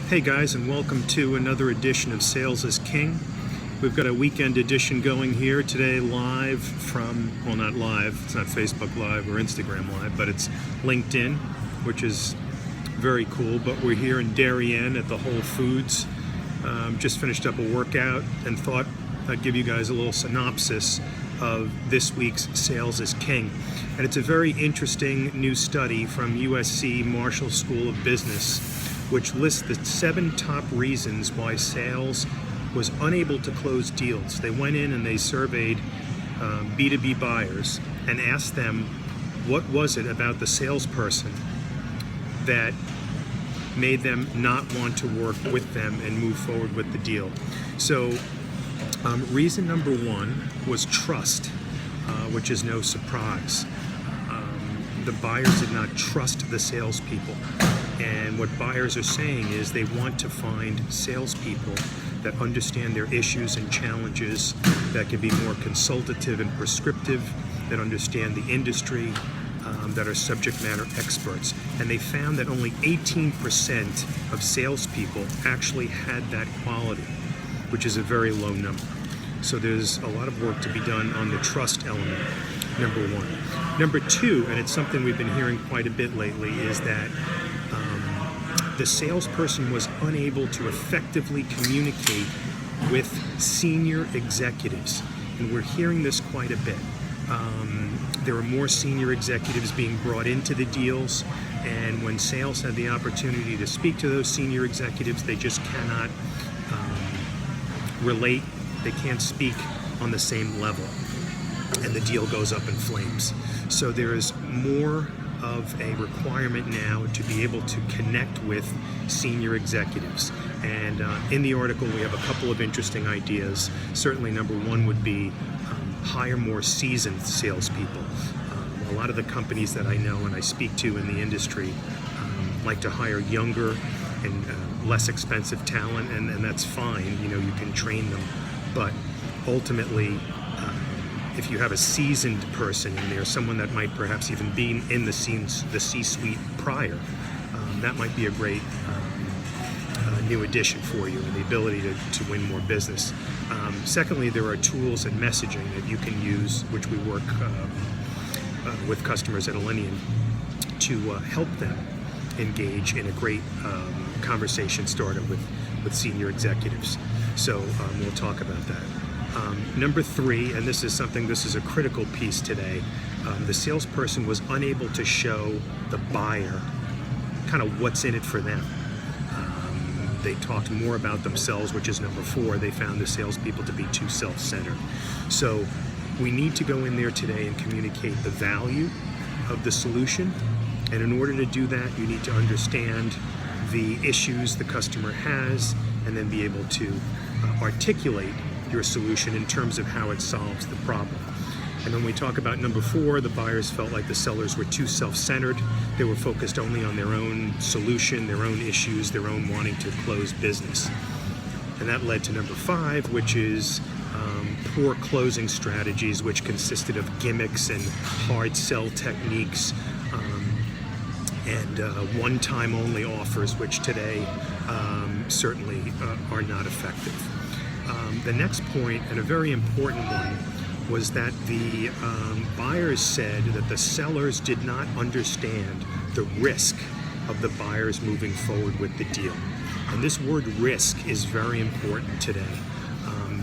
Hey guys, and welcome to another edition of Sales is King. We've got a weekend edition going here today, live from, well, not live, it's not Facebook Live or Instagram Live, but it's LinkedIn, which is very cool. But we're here in Darien at the Whole Foods. Just finished up a workout and thought I'd give you guys a little synopsis of this week's Sales is King. And it's a very interesting new study from USC Marshall School of Business, which lists the 7 top reasons why sales was unable to close deals. They went in and they surveyed B2B buyers and asked them what was it about the salesperson that made them not want to work with them and move forward with the deal. So reason number 1 was trust, which is no surprise. The buyers did not trust the salespeople. And what buyers are saying is they want to find salespeople that understand their issues and challenges, that can be more consultative and prescriptive, that understand the industry, that are subject matter experts. And they found that only 18% of salespeople actually had that quality, which is a very low number. So there's a lot of work to be done on the trust element, number 1. Number 2, and it's something we've been hearing quite a bit lately, is that the salesperson was unable to effectively communicate with senior executives. And we're hearing this quite a bit. There are more senior executives being brought into the deals, and when sales had the opportunity to speak to those senior executives, they just cannot relate. They can't speak on the same level, and the deal goes up in flames. So there is more of a requirement now to be able to connect with senior executives. And in the article we have a couple of interesting ideas. Certainly number 1 would be hire more seasoned salespeople. A lot of the companies that I know and I speak to in the industry like to hire younger and less expensive talent, and that's fine. You know, you can train them, but ultimately if you have a seasoned person in there, someone that might perhaps even be in the C-suite prior, that might be a great new addition for you and the ability to win more business. Secondly, there are tools and messaging that you can use, which we work with customers at Alinea to help them engage in a great conversation starter with senior executives. So we'll talk about that. Number 3, and this is a critical piece today, the salesperson was unable to show the buyer kind of what's in it for them. They talked more about themselves, which is number 4. They found the salespeople to be too self-centered. So we need to go in there today and communicate the value of the solution. And in order to do that, you need to understand the issues the customer has and then be able to articulate your solution in terms of how it solves the problem. And when we talk about number 4, the buyers felt like the sellers were too self-centered. They were focused only on their own solution, their own issues, their own wanting to close business. And that led to number 5, which is poor closing strategies, which consisted of gimmicks and hard sell techniques and one-time only offers, which today certainly are not effective. The next point, and a very important one, was that the buyers said that the sellers did not understand the risk of the buyers moving forward with the deal. And this word risk is very important today.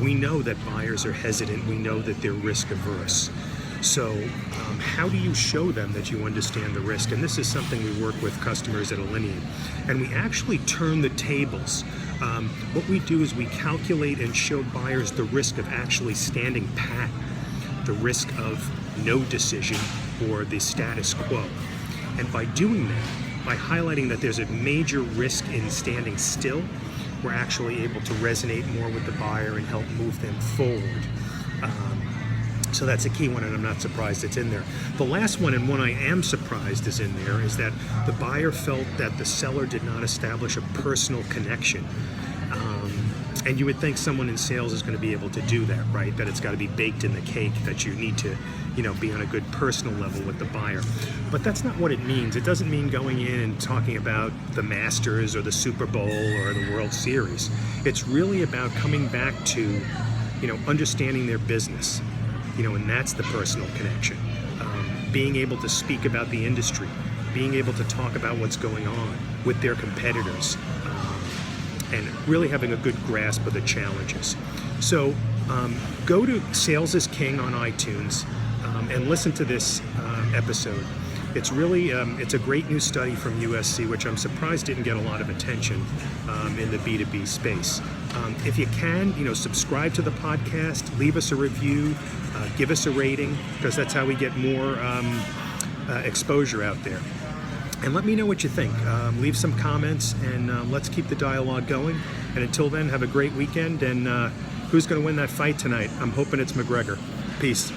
We know that buyers are hesitant. We know that they're risk averse. So how do you show them that you understand the risk? And this is something we work with customers at Alinea. And we actually turn the tables. What we do is we calculate and show buyers the risk of actually standing pat, the risk of no decision or the status quo. And by doing that, by highlighting that there's a major risk in standing still, we're actually able to resonate more with the buyer and help move them forward. So that's a key one, and I'm not surprised it's in there. The last one, and one I am surprised is in there, is that the buyer felt that the seller did not establish a personal connection. And you would think someone in sales is going to be able to do that, right? That it's got to be baked in the cake, that you need to, be on a good personal level with the buyer. But that's not what it means. It doesn't mean going in and talking about the Masters or the Super Bowl or the World Series. It's really about coming back to, understanding their business, and that's the personal connection. Being able to speak about the industry, being able to talk about what's going on with their competitors, and really having a good grasp of the challenges. So go to Sales is King on iTunes and listen to this episode. It's really, it's a great new study from USC, which I'm surprised didn't get a lot of attention in the B2B space. If you can, subscribe to the podcast, leave us a review, give us a rating, because that's how we get more exposure out there. And let me know what you think. Leave some comments, and let's keep the dialogue going. And until then, have a great weekend. And who's going to win that fight tonight? I'm hoping it's McGregor. Peace.